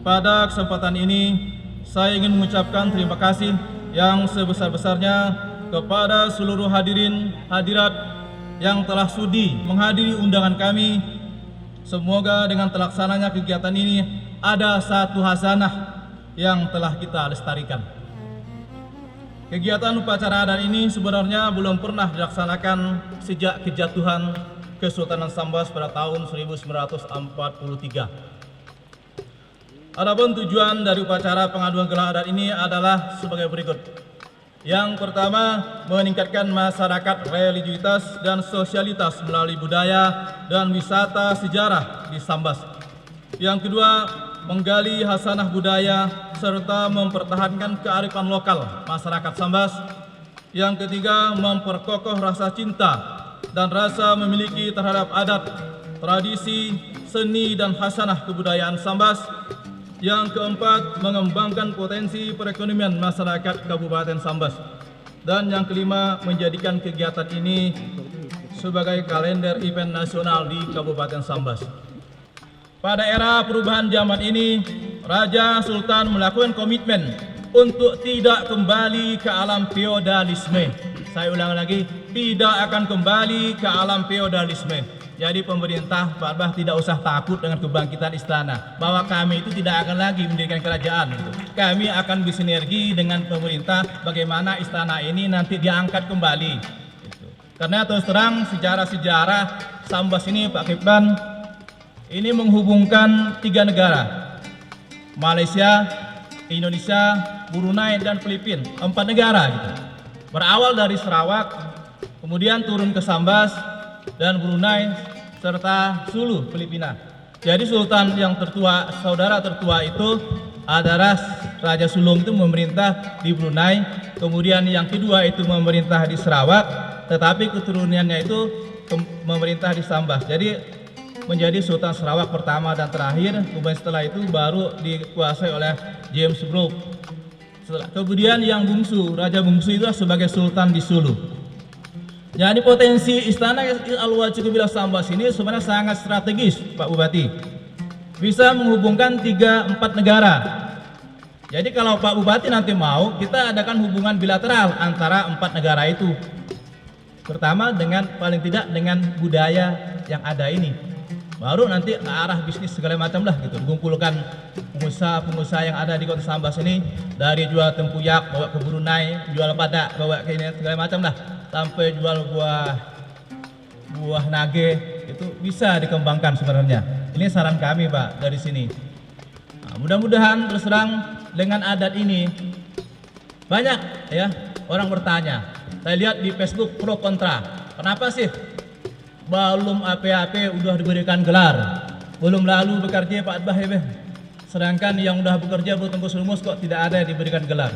pada kesempatan ini saya ingin mengucapkan terima kasih yang sebesar-besarnya kepada seluruh hadirin hadirat yang telah sudi menghadiri undangan kami. Semoga dengan terlaksananya kegiatan ini ada satu hasanah yang telah kita lestarikan. Kegiatan upacara adat ini sebenarnya belum pernah dilaksanakan sejak kejatuhan Kesultanan Sambas pada tahun 1943. Adapun tujuan dari upacara pengaduan gelar adat ini adalah sebagai berikut. Yang pertama, meningkatkan masyarakat religiusitas dan sosialitas melalui budaya dan wisata sejarah di Sambas. Yang kedua, menggali hasanah budaya serta mempertahankan kearifan lokal masyarakat Sambas. Yang ketiga, memperkokoh rasa cinta dan rasa memiliki terhadap adat, tradisi, seni dan hasanah kebudayaan Sambas. Yang keempat, mengembangkan potensi perekonomian masyarakat Kabupaten Sambas. Dan yang kelima, menjadikan kegiatan ini sebagai kalender event nasional di Kabupaten Sambas. Pada era perubahan zaman ini, Raja Sultan melakukan komitmen untuk tidak kembali ke alam feodalisme. Saya ulang lagi, tidak akan kembali ke alam feodalisme. Jadi pemerintah Pak Bah tidak usah takut dengan kebangkitan istana, bahwa kami itu tidak akan lagi mendirikan kerajaan. Kami akan bersinergi dengan pemerintah bagaimana istana ini nanti diangkat kembali. Karena terus terang sejarah Sambas ini Pak Kepban ini menghubungkan 3 negara, Malaysia, Indonesia, Brunei dan Filipina, 4 negara gitu. Berawal dari Sarawak, kemudian turun ke Sambas dan Brunei serta Sulu, Filipina. Jadi sultan yang tertua, saudara tertua itu adalah Raja Sulung itu memerintah di Brunei, kemudian yang kedua itu memerintah di Sarawak, tetapi keturunannya itu memerintah di Sambas. Jadi menjadi Sultan Sarawak pertama dan terakhir, kemudian setelah itu baru dikuasai oleh James Brooke. Kemudian yang bungsu, Raja Bungsu itu sebagai Sultan di Sulu. Jadi potensi Istana Al-Wajib Qabilah Sambas ini sebenarnya sangat strategis Pak Bupati. Bisa menghubungkan 3-4 negara. Jadi kalau Pak Bupati nanti mau, kita adakan hubungan bilateral antara 4 negara itu. Pertama dengan paling tidak dengan budaya yang ada ini. Baru nanti ke arah bisnis segala macam lah gitu. Kumpulkan pengusaha-pengusaha yang ada di Kota Sambas ini, dari jual tempuyak bawa ke Brunei, jual padak bawa ke ini segala macam lah, sampai jual buah nage, itu bisa dikembangkan sebenarnya. Ini saran kami Pak dari sini. Nah, mudah-mudahan terus terang dengan adat ini banyak ya orang bertanya. Saya lihat di Facebook pro kontra. Kenapa sih belum apa-apa udah diberikan gelar, belum lalu bekerja Pak Bah ya, sedangkan yang udah bekerja bertembus rumus kok tidak ada yang diberikan gelar.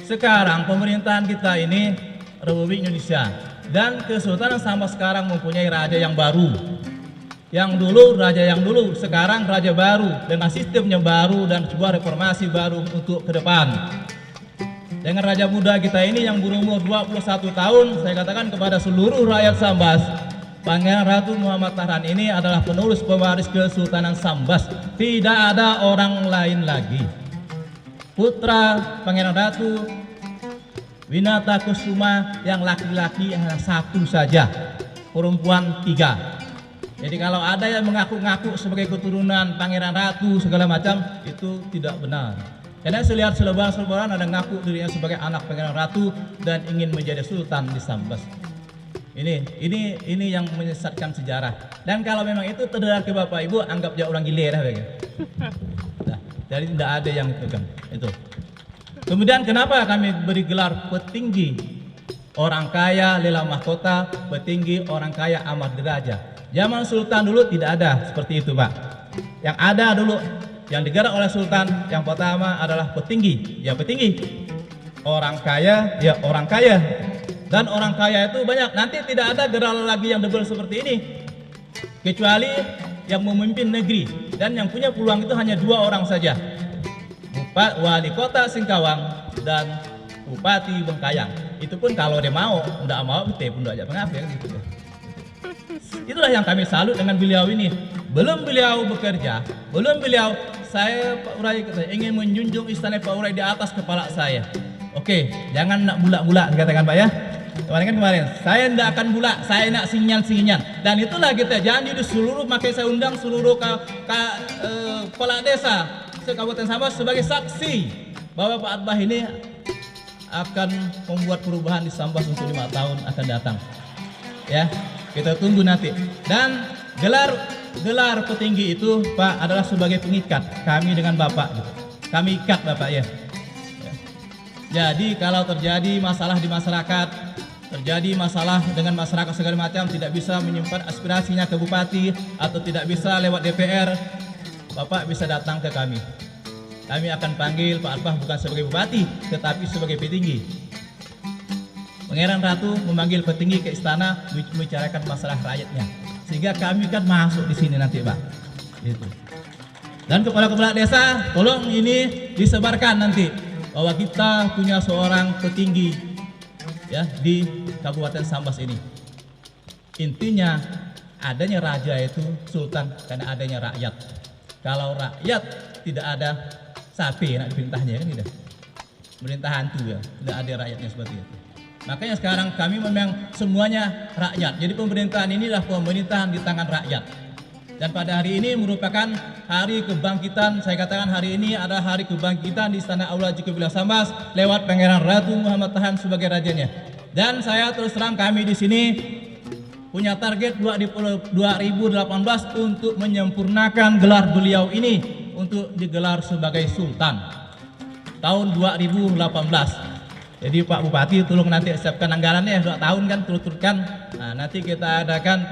Sekarang pemerintahan kita ini Republik Indonesia dan Kesultanan Sambas sekarang mempunyai raja yang baru. Yang dulu raja yang dulu, sekarang raja baru dengan sistemnya baru dan sebuah reformasi baru untuk ke depan. Dengan raja muda kita ini yang berumur 21 tahun, saya katakan kepada seluruh rakyat Sambas, Pangeran Ratu Muhammad Tahran ini adalah penerus pewaris Kesultanan Sambas. Tidak ada orang lain lagi. Putra Pangeran Ratu Winata Kusuma yang laki-laki hanya 1 saja, perempuan 3. Jadi kalau ada yang mengaku-ngaku sebagai keturunan Pangeran Ratu segala macam, itu tidak benar. Karena saya lihat selebaran-selebaran ada ngaku dirinya sebagai anak Pangeran Ratu dan ingin menjadi sultan di Sambas. Ini yang menyesatkan sejarah. Dan kalau memang itu terdengar ke Bapak Ibu, anggap dia orang gile dah begitu. Nah, jadi tidak ada yang itu. Kemudian kenapa kami beri gelar petinggi orang kaya lela mahkota, petinggi orang kaya amat derajat. Zaman Sultan dulu tidak ada seperti itu Pak. Yang ada dulu yang digelar oleh Sultan yang pertama adalah petinggi, ya petinggi. Orang kaya, ya orang kaya. Dan orang kaya itu banyak. Nanti tidak ada gelar lagi yang double seperti ini, kecuali yang memimpin negeri. Dan yang punya peluang itu hanya 2 orang saja, Wali Kota Singkawang dan Bupati Bengkayang. Itu pun kalau dia mau, tidak mau kita pun tidak mengapa gitu. Itulah yang kami salut dengan beliau ini. Belum beliau bekerja, belum beliau saya Pak Urai ingin menjunjung istana Pak Urai di atas kepala saya. Oke, jangan nak bulak-bulak dikatakan Pak ya. Kemarin saya tidak akan bulak, saya nak sinyan-sinyan. Dan itulah kita janji di seluruh, makanya saya undang seluruh kepala desa se-Kabupaten Sambas sebagai saksi bahwa Pak Atbah ini akan membuat perubahan di Sambas untuk 5 tahun akan datang. Ya, kita tunggu nanti. Dan gelar petinggi itu Pak adalah sebagai pengikat kami dengan Bapak. Kami ikat Bapak ya. Jadi kalau terjadi masalah di masyarakat, terjadi masalah dengan masyarakat segala macam, tidak bisa menyimpan aspirasinya ke bupati atau tidak bisa lewat DPR, Bapak bisa datang ke kami. Kami akan panggil Pak Atbah bukan sebagai bupati, tetapi sebagai petinggi. Pangeran Ratu memanggil petinggi ke istana membicarakan masalah rakyatnya, sehingga kami kan masuk di sini nanti Pak. Gitu. Dan kepala-kepala desa, tolong ini disebarkan nanti bahwa kita punya seorang petinggi ya di Kabupaten Sambas ini. Intinya adanya raja itu sultan karena adanya rakyat. Kalau rakyat tidak ada, sapi nak diperintahnya kan tidak. Merintah hantu ya, tidak ada rakyatnya seperti itu. Makanya sekarang kami memang semuanya rakyat. Jadi pemerintahan ini adalah pemerintahan di tangan rakyat. Dan pada hari ini merupakan hari kebangkitan. Saya katakan hari ini adalah hari kebangkitan di Istana Aula Jikobila Sambas lewat Pangeran Ratu Muhammad Tahan sebagai rajanya. Dan saya terus terang kami di sini punya target 2018 untuk menyempurnakan gelar beliau ini untuk digelar sebagai Sultan tahun 2018. Jadi Pak Bupati tolong nanti siapkan anggarannya 2 tahun kan turut-turutkan. Nah, nanti kita adakan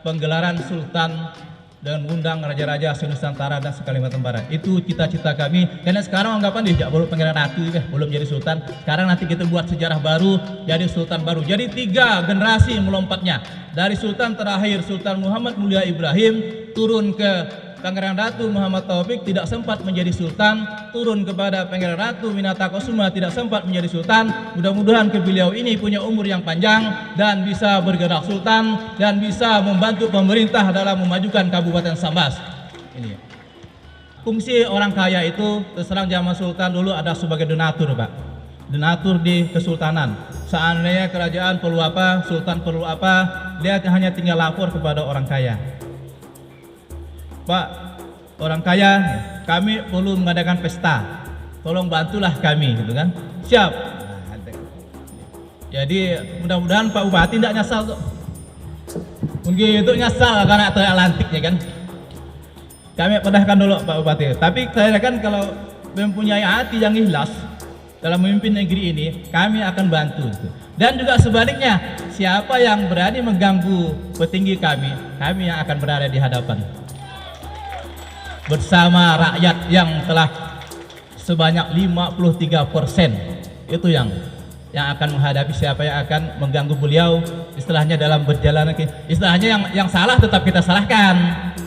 penggelaran Sultan dan undang raja-raja se-Nusantara dan se-Kalimantan Barat. Itu cita-cita kami. Karena sekarang anggapan dia baru Pangeran Ratu belum jadi Sultan. Sekarang nanti kita buat sejarah baru, jadi Sultan baru. Jadi 3 generasi melompatnya. Dari Sultan terakhir Sultan Muhammad Mulia Ibrahim turun ke Pangeran Ratu Muhammad Taufik tidak sempat menjadi Sultan, turun kepada Pangeran Ratu Minatakusuma tidak sempat menjadi Sultan. Mudah-mudahan ke beliau ini punya umur yang panjang dan bisa bergerak Sultan dan bisa membantu pemerintah dalam memajukan Kabupaten Sambas. Ini fungsi orang kaya itu terserang zaman Sultan dulu ada sebagai donatur Pak, donatur di kesultanan. Seandainya kerajaan perlu apa, Sultan perlu apa, dia hanya tinggal lapor kepada orang kaya. Pak, orang kaya, kami perlu mengadakan pesta, tolong bantulah kami, gitu kan? Siap. Jadi mudah-mudahan Pak Bupati tidak nyasal tuh. Mungkin itu nyasal karena terlantiknya kan. Kami pedahkan dulu Pak Bupati. Tapi saya kan kalau mempunyai hati yang ikhlas dalam memimpin negeri ini, kami akan bantu. Dan juga sebaliknya, siapa yang berani mengganggu petinggi kami yang akan berada di hadapan. Bersama rakyat yang telah sebanyak 53% itu yang akan menghadapi siapa yang akan mengganggu beliau, istilahnya dalam berjalan, istilahnya yang salah tetap kita salahkan,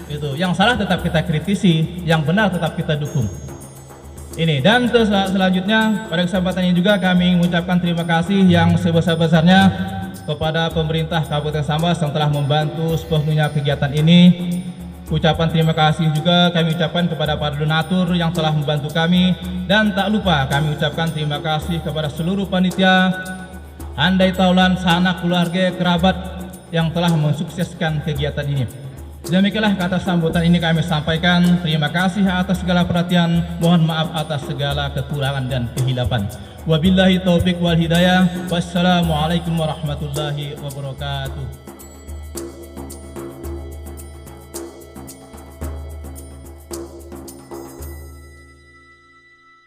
itu yang salah tetap kita kritisi, yang benar tetap kita dukung. Ini dan selanjutnya pada kesempatan ini juga kami mengucapkan terima kasih yang sebesar-besarnya kepada pemerintah Kabupaten Sambas yang telah membantu sepenuhnya kegiatan ini. Ucapan terima kasih juga kami ucapkan kepada para donatur yang telah membantu kami, dan tak lupa kami ucapkan terima kasih kepada seluruh panitia, handai taulan, sanak keluarga, kerabat yang telah mensukseskan kegiatan ini. Demikianlah kata sambutan ini kami sampaikan. Terima kasih atas segala perhatian, mohon maaf atas segala kekurangan dan kehilapan. Wabillahi taufiq wal hidayah. Wassalamualaikum warahmatullahi wabarakatuh.